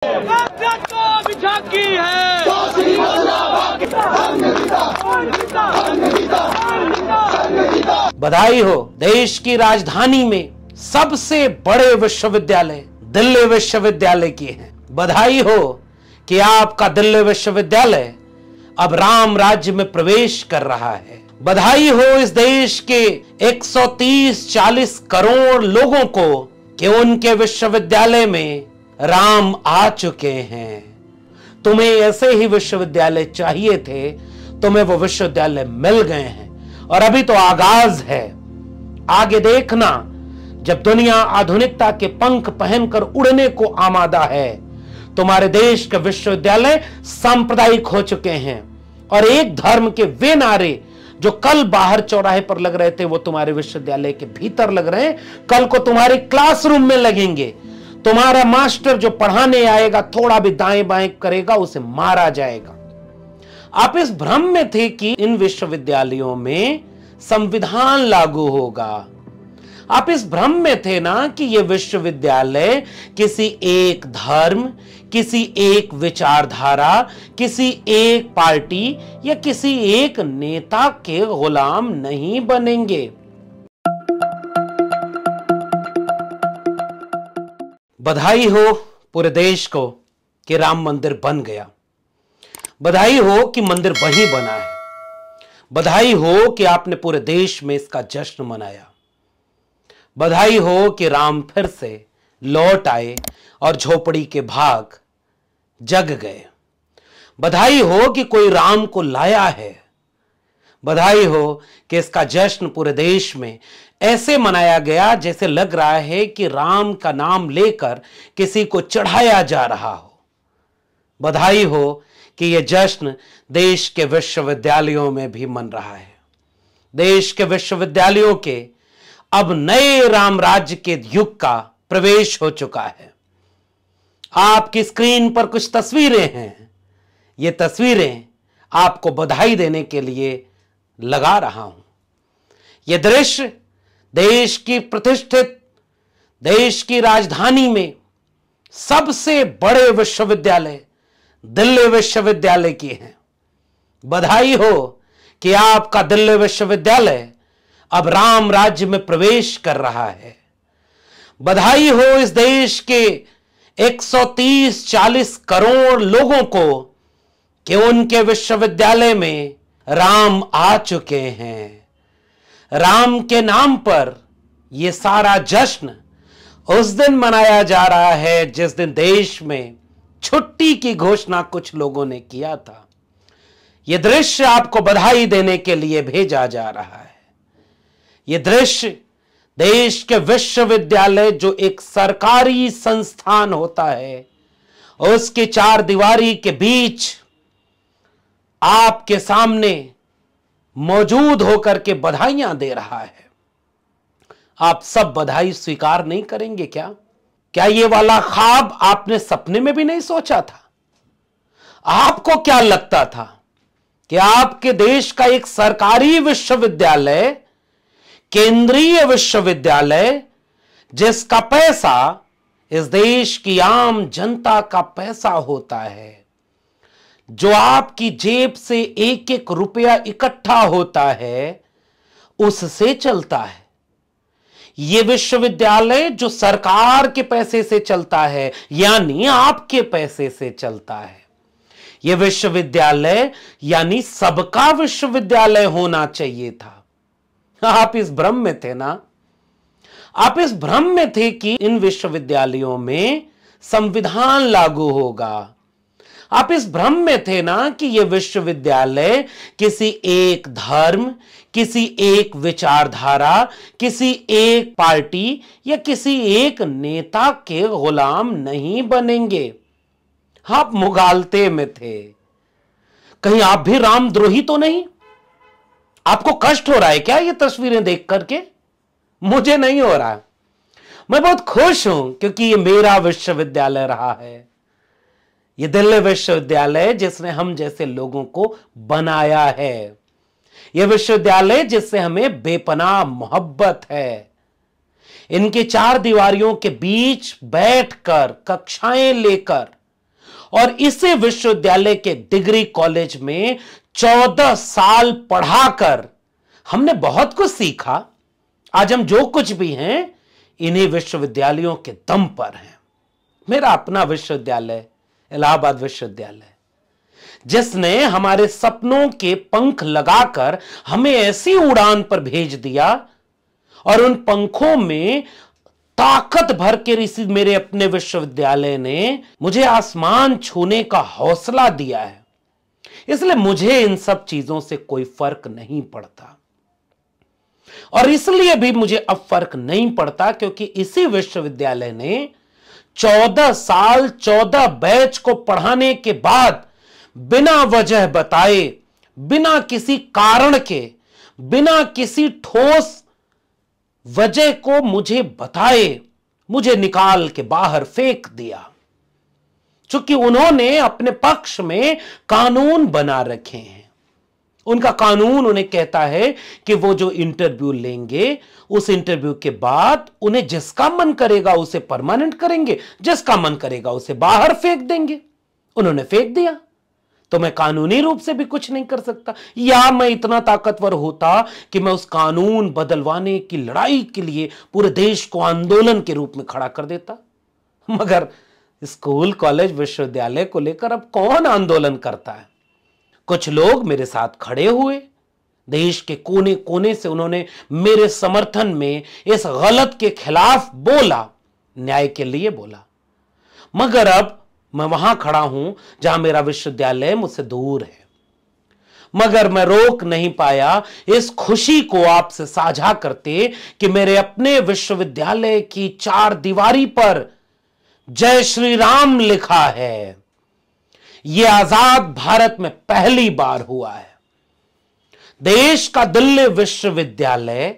की है बधाई हो। देश की राजधानी में सबसे बड़े विश्वविद्यालय दिल्ली विश्वविद्यालय की है। बधाई हो कि आपका दिल्ली विश्वविद्यालय अब राम राज्य में प्रवेश कर रहा है। बधाई हो इस देश के 130-140 करोड़ लोगों को कि उनके विश्वविद्यालय में राम आ चुके हैं। तुम्हें ऐसे ही विश्वविद्यालय चाहिए थे, तुम्हें वो विश्वविद्यालय मिल गए हैं और अभी तो आगाज है। आगे देखना, जब दुनिया आधुनिकता के पंख पहनकर उड़ने को आमादा है, तुम्हारे देश के विश्वविद्यालय सांप्रदायिक हो चुके हैं और एक धर्म के वे नारे जो कल बाहर चौराहे पर लग रहे थे वो तुम्हारे विश्वविद्यालय के भीतर लग रहे हैं, कल को तुम्हारे क्लासरूम में लगेंगे। तुम्हारा मास्टर जो पढ़ाने आएगा, थोड़ा भी दाएं बाएं करेगा उसे मारा जाएगा। आप इस भ्रम में थे कि इन विश्वविद्यालयों में संविधान लागू होगा। आप इस भ्रम में थे ना कि ये विश्वविद्यालय किसी एक धर्म, किसी एक विचारधारा, किसी एक पार्टी या किसी एक नेता के गुलाम नहीं बनेंगे। बधाई हो पूरे देश को कि राम मंदिर बन गया। बधाई हो कि मंदिर वहीं बना है। बधाई हो कि आपने पूरे देश में इसका जश्न मनाया। बधाई हो कि राम फिर से लौट आए और झोपड़ी के भाग जग गए। बधाई हो कि कोई राम को लाया है। बधाई हो कि इसका जश्न पूरे देश में ऐसे मनाया गया जैसे लग रहा है कि राम का नाम लेकर किसी को चढ़ाया जा रहा हो। बधाई हो कि यह जश्न देश के विश्वविद्यालयों में भी मन रहा है। देश के विश्वविद्यालयों के अब नए राम राज्य के युग का प्रवेश हो चुका है। आपकी स्क्रीन पर कुछ तस्वीरें हैं। ये तस्वीरें आपको बधाई देने के लिए लगा रहा हूं। यह दृश्य देश की प्रतिष्ठित, देश की राजधानी में सबसे बड़े विश्वविद्यालय दिल्ली विश्वविद्यालय की है। बधाई हो कि आपका दिल्ली विश्वविद्यालय अब राम राज्य में प्रवेश कर रहा है। बधाई हो इस देश के 130-140 करोड़ लोगों को कि उनके विश्वविद्यालय में राम आ चुके हैं। राम के नाम पर यह सारा जश्न उस दिन मनाया जा रहा है जिस दिन देश में छुट्टी की घोषणा कुछ लोगों ने किया था। यह दृश्य आपको बधाई देने के लिए भेजा जा रहा है। यह दृश्य देश के विश्वविद्यालय जो एक सरकारी संस्थान होता है, उसकी चार दीवारी के बीच आपके सामने मौजूद होकर के बधाइयां दे रहा है। आप सब बधाई स्वीकार नहीं करेंगे क्या? क्या ये वाला ख्वाब आपने सपने में भी नहीं सोचा था? आपको क्या लगता था कि आपके देश का एक सरकारी विश्वविद्यालय, केंद्रीय विश्वविद्यालय, जिसका पैसा इस देश की आम जनता का पैसा होता है, जो आपकी जेब से एक एक रुपया इकट्ठा होता है, उससे चलता है। यह विश्वविद्यालय जो सरकार के पैसे से चलता है, यानी आपके पैसे से चलता है। यह विश्वविद्यालय यानी सबका विश्वविद्यालय होना चाहिए था। आप इस भ्रम में थे ना? आप इस भ्रम में थे कि इन विश्वविद्यालयों में संविधान लागू होगा। आप इस भ्रम में थे ना कि यह विश्वविद्यालय किसी एक धर्म, किसी एक विचारधारा, किसी एक पार्टी या किसी एक नेता के गुलाम नहीं बनेंगे। आप मुगालते में थे। कहीं आप भी रामद्रोही तो नहीं? आपको कष्ट हो रहा है क्या ये तस्वीरें देख करके? मुझे नहीं हो रहा। मैं बहुत खुश हूं क्योंकि ये मेरा विश्वविद्यालय रहा है। ये दिल्ली विश्वविद्यालय जिसने हम जैसे लोगों को बनाया है। यह विश्वविद्यालय जिससे हमें बेपनाह मोहब्बत है। इनके चार दीवारियों के बीच बैठकर, कक्षाएं लेकर और इसी विश्वविद्यालय के डिग्री कॉलेज में 14 साल पढ़ाकर हमने बहुत कुछ सीखा। आज हम जो कुछ भी हैं इन्हीं विश्वविद्यालयों के दम पर हैं। मेरा अपना विश्वविद्यालय इलाहाबाद विश्वविद्यालय, जिसने हमारे सपनों के पंख लगाकर हमें ऐसी उड़ान पर भेज दिया और उन पंखों में ताकत भर के इसी मेरे अपने विश्वविद्यालय ने मुझे आसमान छूने का हौसला दिया है। इसलिए मुझे इन सब चीजों से कोई फर्क नहीं पड़ता, और इसलिए भी मुझे अब फर्क नहीं पड़ता क्योंकि इसी विश्वविद्यालय ने 14 साल 14 बैच को पढ़ाने के बाद बिना वजह बताए, बिना किसी कारण के, बिना किसी ठोस वजह को मुझे बताए, मुझे निकाल के बाहर फेंक दिया। चूंकि उन्होंने अपने पक्ष में कानून बना रखे हैं। उनका कानून उन्हें कहता है कि वो जो इंटरव्यू लेंगे उस इंटरव्यू के बाद उन्हें जिसका मन करेगा उसे परमानेंट करेंगे, जिसका मन करेगा उसे बाहर फेंक देंगे। उन्होंने फेंक दिया तो मैं कानूनी रूप से भी कुछ नहीं कर सकता, या मैं इतना ताकतवर होता कि मैं उस कानून बदलवाने की लड़ाई के लिए पूरे देश को आंदोलन के रूप में खड़ा कर देता। मगर स्कूल कॉलेज विश्वविद्यालय को लेकर अब कौन आंदोलन करता है? कुछ लोग मेरे साथ खड़े हुए, देश के कोने कोने से उन्होंने मेरे समर्थन में इस गलत के खिलाफ बोला, न्याय के लिए बोला। मगर अब मैं वहां खड़ा हूं जहां मेरा विश्वविद्यालय मुझसे दूर है, मगर मैं रोक नहीं पाया इस खुशी को आपसे साझा करते कि मेरे अपने विश्वविद्यालय की 4 दीवारी पर जय श्री राम लिखा है। यह आजाद भारत में पहली बार हुआ है। देश का दिल्ली विश्वविद्यालय,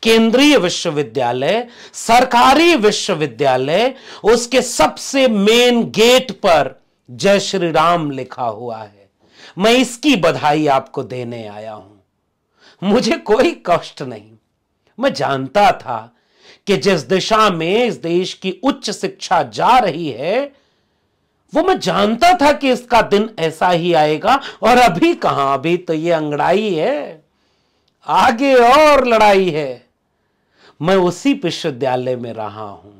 केंद्रीय विश्वविद्यालय, सरकारी विश्वविद्यालय, उसके सबसे मेन गेट पर जय श्री राम लिखा हुआ है। मैं इसकी बधाई आपको देने आया हूं। मुझे कोई कष्ट नहीं। मैं जानता था कि जिस दिशा में इस देश की उच्च शिक्षा जा रही है, वो मैं जानता था कि इसका दिन ऐसा ही आएगा। और अभी कहां, अभी तो ये अंगड़ाई है, आगे और लड़ाई है। मैं उसी विश्वविद्यालय में रहा हूं।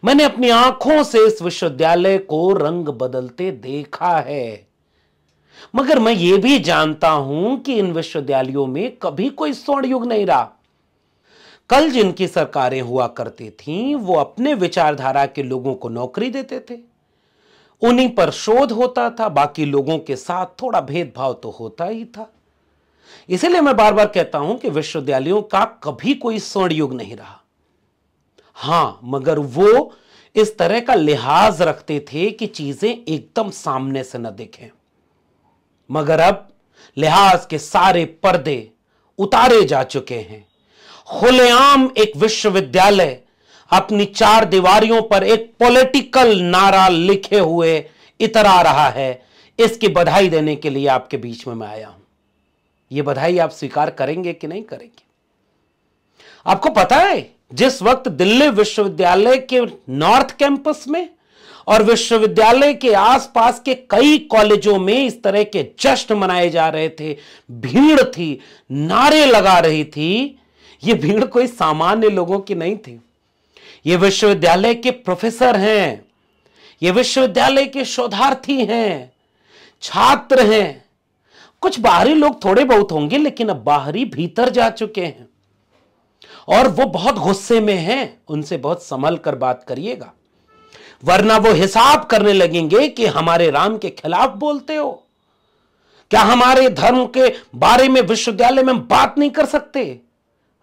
मैंने अपनी आंखों से इस विश्वविद्यालय को रंग बदलते देखा है। मगर मैं ये भी जानता हूं कि इन विश्वविद्यालयों में कभी कोई स्वर्ण युग नहीं रहा। कल जिनकी सरकारें हुआ करती थीं, वो अपने विचारधारा के लोगों को नौकरी देते थे, उन्हीं पर शोध होता था, बाकी लोगों के साथ थोड़ा भेदभाव तो होता ही था। इसलिए मैं बार बार कहता हूं कि विश्वविद्यालयों का कभी कोई स्वर्ण युग नहीं रहा। हां, मगर वो इस तरह का लिहाज रखते थे कि चीजें एकदम सामने से न दिखें। मगर अब लिहाज के सारे पर्दे उतारे जा चुके हैं। खुलेआम एक विश्वविद्यालय अपनी 4 दीवारियों पर एक पॉलिटिकल नारा लिखे हुए इतरा रहा है। इसकी बधाई देने के लिए आपके बीच में मैं आया हूं। यह बधाई आप स्वीकार करेंगे कि नहीं करेंगे? आपको पता है, जिस वक्त दिल्ली विश्वविद्यालय के नॉर्थ कैंपस में और विश्वविद्यालय के आसपास के कई कॉलेजों में इस तरह के जश्न मनाए जा रहे थे, भीड़ थी, नारे लगा रही थी, यह भीड़ कोई सामान्य लोगों की नहीं थी। ये विश्वविद्यालय के प्रोफेसर हैं, ये विश्वविद्यालय के शोधार्थी हैं, छात्र हैं। कुछ बाहरी लोग थोड़े बहुत होंगे, लेकिन अब बाहरी भीतर जा चुके हैं और वो बहुत गुस्से में हैं। उनसे बहुत संभल कर बात करिएगा, वरना वो हिसाब करने लगेंगे कि हमारे राम के खिलाफ बोलते हो क्या, हमारे धर्म के बारे में विश्वविद्यालय में बात नहीं कर सकते।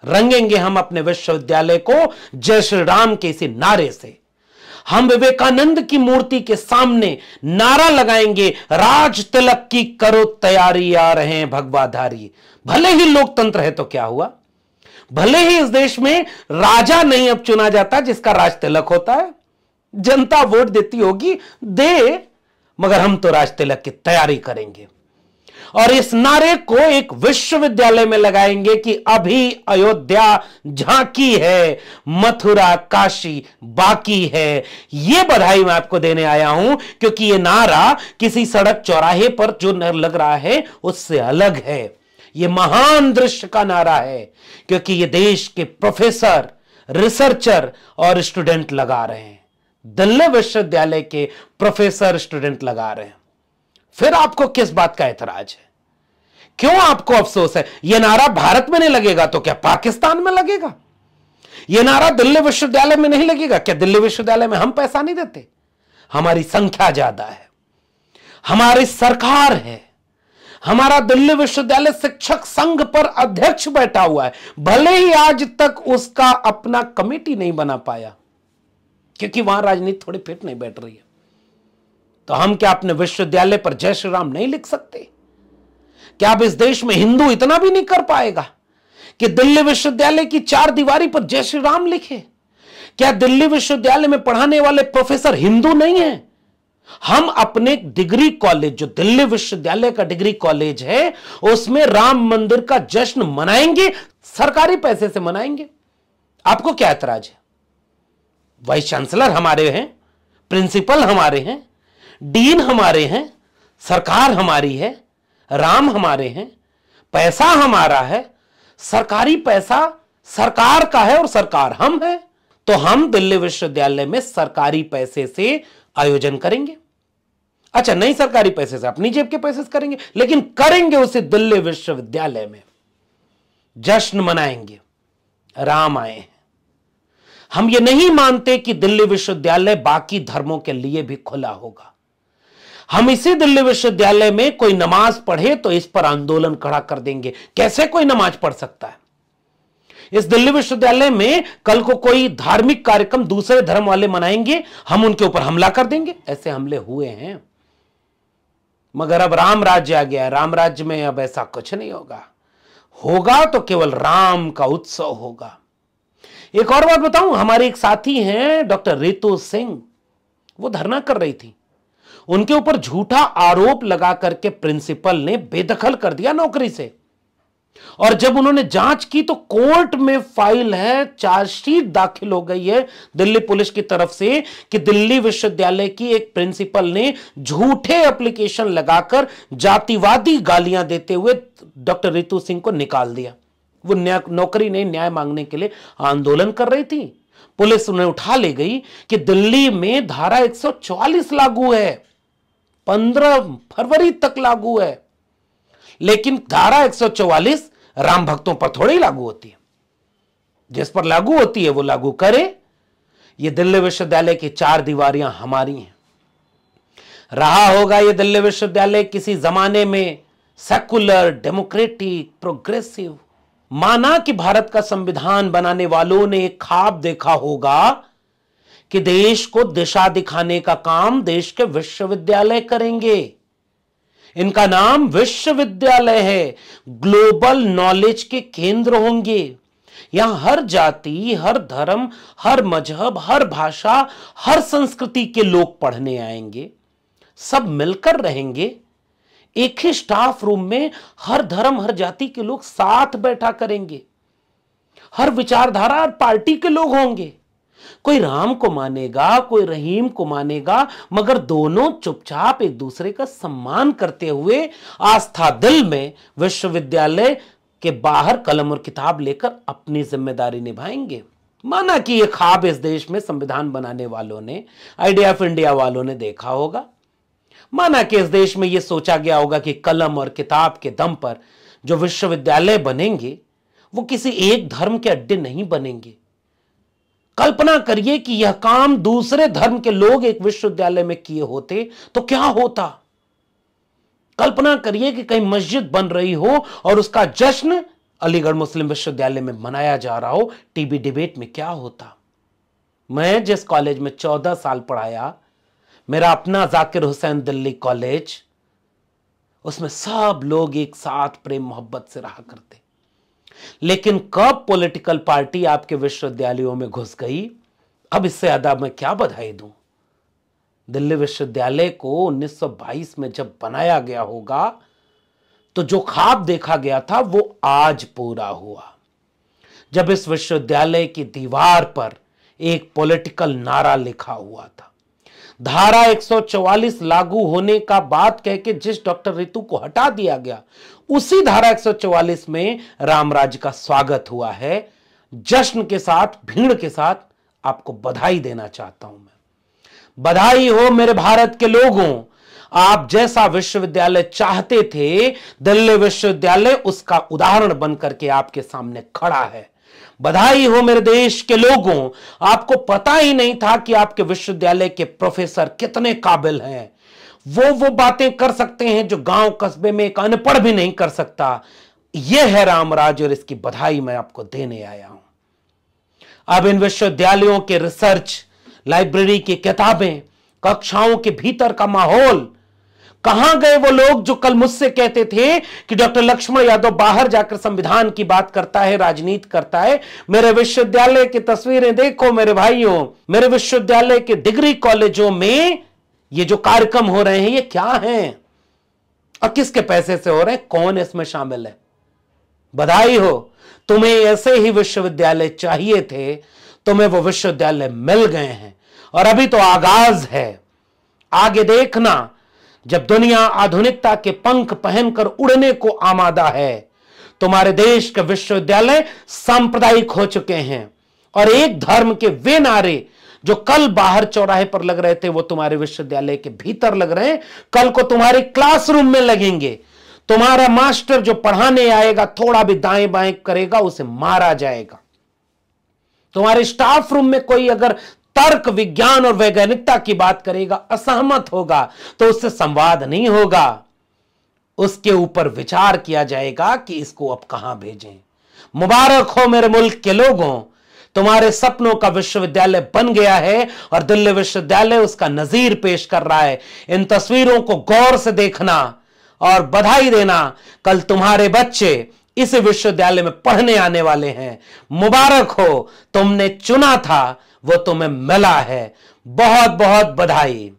रंगेंगे हम अपने विश्वविद्यालय को जय श्री राम के इसी नारे से। हम विवेकानंद की मूर्ति के सामने नारा लगाएंगे, राज तिलक की करो तैयारी, आ रहे हैं भगवाधारी। भले ही लोकतंत्र है तो क्या हुआ, भले ही इस देश में राजा नहीं अब चुना जाता जिसका राज तिलक होता है, जनता वोट देती होगी, दे, मगर हम तो राज तिलक की तैयारी करेंगे। और इस नारे को एक विश्वविद्यालय में लगाएंगे कि अभी अयोध्या झांकी है, मथुरा काशी बाकी है। यह बधाई मैं आपको देने आया हूं, क्योंकि यह नारा किसी सड़क चौराहे पर जो लग रहा है उससे अलग है। यह महान दृश्य का नारा है, क्योंकि यह देश के प्रोफेसर, रिसर्चर और स्टूडेंट लगा रहे हैं। दिल्ली विश्वविद्यालय के प्रोफेसर, स्टूडेंट लगा रहे हैं। फिर आपको किस बात का ऐतराज है? क्यों आपको अफसोस है? यह नारा भारत में नहीं लगेगा तो क्या पाकिस्तान में लगेगा? यह नारा दिल्ली विश्वविद्यालय में नहीं लगेगा क्या दिल्ली विश्वविद्यालय में हम पैसा नहीं देते? हमारी संख्या ज्यादा है, हमारी सरकार है, हमारा दिल्ली विश्वविद्यालय शिक्षक संघ पर अध्यक्ष बैठा हुआ है, भले ही आज तक उसका अपना कमेटी नहीं बना पाया, क्योंकि वहां राजनीति थोड़ी फिट नहीं बैठ रही है। तो हम क्या अपने विश्वविद्यालय पर जय श्री राम नहीं लिख सकते? क्या अब इस देश में हिंदू इतना भी नहीं कर पाएगा कि दिल्ली विश्वविद्यालय की चार दीवारी पर जय श्री राम लिखे? क्या दिल्ली विश्वविद्यालय में पढ़ाने वाले प्रोफेसर हिंदू नहीं हैं? हम अपने डिग्री कॉलेज, जो दिल्ली विश्वविद्यालय का डिग्री कॉलेज है, उसमें राम मंदिर का जश्न मनाएंगे, सरकारी पैसे से मनाएंगे। आपको क्या ऐतराज है? वाइस चांसलर हमारे हैं, प्रिंसिपल हमारे हैं, डीन हमारे हैं, सरकार हमारी है, राम हमारे हैं, पैसा हमारा है, सरकारी पैसा सरकार का है और सरकार हम है। तो हम दिल्ली विश्वविद्यालय में सरकारी पैसे से आयोजन करेंगे। अच्छा, नहीं सरकारी पैसे से, अपनी जेब के पैसे से करेंगे, लेकिन करेंगे उसे दिल्ली विश्वविद्यालय में। जश्न मनाएंगे, राम आए हैं। हम ये नहीं मानते कि दिल्ली विश्वविद्यालय बाकी धर्मों के लिए भी खुला होगा। हम इसी दिल्ली विश्वविद्यालय में कोई नमाज पढ़े तो इस पर आंदोलन खड़ा कर देंगे। कैसे कोई नमाज पढ़ सकता है? इस दिल्ली विश्वविद्यालय में कल को कोई धार्मिक कार्यक्रम दूसरे धर्म वाले मनाएंगे, हम उनके ऊपर हमला कर देंगे। ऐसे हमले हुए हैं, मगर अब राम राज्य आ गया है। राम राज्य में अब ऐसा कुछ नहीं होगा, होगा तो केवल राम का उत्सव होगा। एक और बात बताऊं, हमारे एक साथी हैं डॉक्टर रितु सिंह, वो धरना कर रही थी, उनके ऊपर झूठा आरोप लगा करके प्रिंसिपल ने बेदखल कर दिया नौकरी से। और जब उन्होंने जांच की तो कोर्ट में फाइल है, चार्जशीट दाखिल हो गई है दिल्ली पुलिस की तरफ से कि दिल्ली विश्वविद्यालय की एक प्रिंसिपल ने झूठे एप्लीकेशन लगाकर जातिवादी गालियां देते हुए डॉक्टर रितु सिंह को निकाल दिया। वो नौकरी नहीं, न्याय मांगने के लिए आंदोलन कर रही थी। पुलिस उन्हें उठा ले गई कि दिल्ली में धारा 144 लागू है, 15 फरवरी तक लागू है, लेकिन धारा 144 राम भक्तों पर थोड़ी लागू होती है। जिस पर लागू होती है वो लागू करे। ये दिल्ली विश्वविद्यालय की चार दीवारियां हमारी हैं। रहा होगा ये दिल्ली विश्वविद्यालय किसी जमाने में सेकुलर, डेमोक्रेटिक, प्रोग्रेसिव। माना कि भारत का संविधान बनाने वालों ने एक ख्वाब देखा होगा कि देश को दिशा दिखाने का काम देश के विश्वविद्यालय करेंगे। इनका नाम विश्वविद्यालय है, ग्लोबल नॉलेज के केंद्र होंगे। यहां हर जाति, हर धर्म, हर मजहब, हर भाषा, हर संस्कृति के लोग पढ़ने आएंगे, सब मिलकर रहेंगे। एक ही स्टाफ रूम में हर धर्म, हर जाति के लोग साथ बैठा करेंगे, हर विचारधारा और पार्टी के लोग होंगे। कोई राम को मानेगा, कोई रहीम को मानेगा, मगर दोनों चुपचाप एक दूसरे का सम्मान करते हुए आस्था दिल में विश्वविद्यालय के बाहर कलम और किताब लेकर अपनी जिम्मेदारी निभाएंगे। माना कि यह ख्वाब इस देश में संविधान बनाने वालों ने, आइडिया ऑफ इंडिया वालों ने देखा होगा। माना कि इस देश में यह सोचा गया होगा कि कलम और किताब के दम पर जो विश्वविद्यालय बनेंगे वो किसी एक धर्म के अड्डे नहीं बनेंगे। कल्पना करिए कि यह काम दूसरे धर्म के लोग एक विश्वविद्यालय में किए होते तो क्या होता। कल्पना करिए कि कहीं मस्जिद बन रही हो और उसका जश्न अलीगढ़ मुस्लिम विश्वविद्यालय में मनाया जा रहा हो, टीवी डिबेट में क्या होता। मैं जिस कॉलेज में 14 साल पढ़ाया, मेरा अपना जाकिर हुसैन दिल्ली कॉलेज, उसमें सब लोग एक साथ प्रेम मोहब्बत से रहा करते। लेकिन कब पॉलिटिकल पार्टी आपके विश्वविद्यालयों में घुस गई, अब इससे ज्यादा मैं क्या बधाई दूं। दिल्ली विश्वविद्यालय को 1922 में जब बनाया गया होगा तो जो ख्वाब देखा गया था वो आज पूरा हुआ, जब इस विश्वविद्यालय की दीवार पर एक पॉलिटिकल नारा लिखा हुआ था। धारा 144 लागू होने का बात कह के जिस डॉक्टर रितु को हटा दिया गया, उसी धारा 144 में रामराज्य का स्वागत हुआ है। जश्न के साथ, भीड़ के साथ आपको बधाई देना चाहता हूं मैं। बधाई हो मेरे भारत के लोगों, आप जैसा विश्वविद्यालय चाहते थे, दिल्ली विश्वविद्यालय उसका उदाहरण बनकर के आपके सामने खड़ा है। बधाई हो मेरे देश के लोगों, आपको पता ही नहीं था कि आपके विश्वविद्यालय के प्रोफेसर कितने काबिल हैं। वो बातें कर सकते हैं जो गांव कस्बे में एक अनपढ़ भी नहीं कर सकता। यह है रामराज और इसकी बधाई मैं आपको देने आया हूं। अब इन विश्वविद्यालयों के रिसर्च, लाइब्रेरी की किताबें, कक्षाओं के भीतर का माहौल, कहां गए वो लोग जो कल मुझसे कहते थे कि डॉक्टर लक्ष्मण यादव बाहर जाकर संविधान की बात करता है, राजनीति करता है। मेरे विश्वविद्यालय की तस्वीरें देखो मेरे भाइयों, मेरे विश्वविद्यालय के डिग्री कॉलेजों में ये जो कार्यक्रम हो रहे हैं ये क्या हैं और किसके पैसे से हो रहे हैं, कौन इसमें शामिल है। बधाई हो, तुम्हें ऐसे ही विश्वविद्यालय चाहिए थे, तुम्हें वो विश्वविद्यालय मिल गए हैं और अभी तो आगाज है। आगे देखना, जब दुनिया आधुनिकता के पंख पहनकर उड़ने को आमादा है, तुम्हारे देश के विश्वविद्यालय सांप्रदायिक हो चुके हैं और एक धर्म के वे नारे जो कल बाहर चौराहे पर लग रहे थे वो तुम्हारे विश्वविद्यालय के भीतर लग रहे हैं, कल को तुम्हारे क्लासरूम में लगेंगे। तुम्हारा मास्टर जो पढ़ाने आएगा, थोड़ा भी दाएं बाएं करेगा उसे मारा जाएगा। तुम्हारे स्टाफ रूम में कोई अगर तर्क, विज्ञान और वैज्ञानिकता की बात करेगा, असहमत होगा, तो उससे संवाद नहीं होगा। उसके ऊपर विचार किया जाएगा कि इसको अब कहां भेजें। मुबारक हो मेरे मुल्क के लोगों, तुम्हारे सपनों का विश्वविद्यालय बन गया है और दिल्ली विश्वविद्यालय उसका नजीर पेश कर रहा है। इन तस्वीरों को गौर से देखना और बधाई देना। कल तुम्हारे बच्चे इस विश्वविद्यालय में पढ़ने आने वाले हैं। मुबारक हो, तुमने चुना था, वो तुम्हें मिला है। बहुत बहुत बधाई।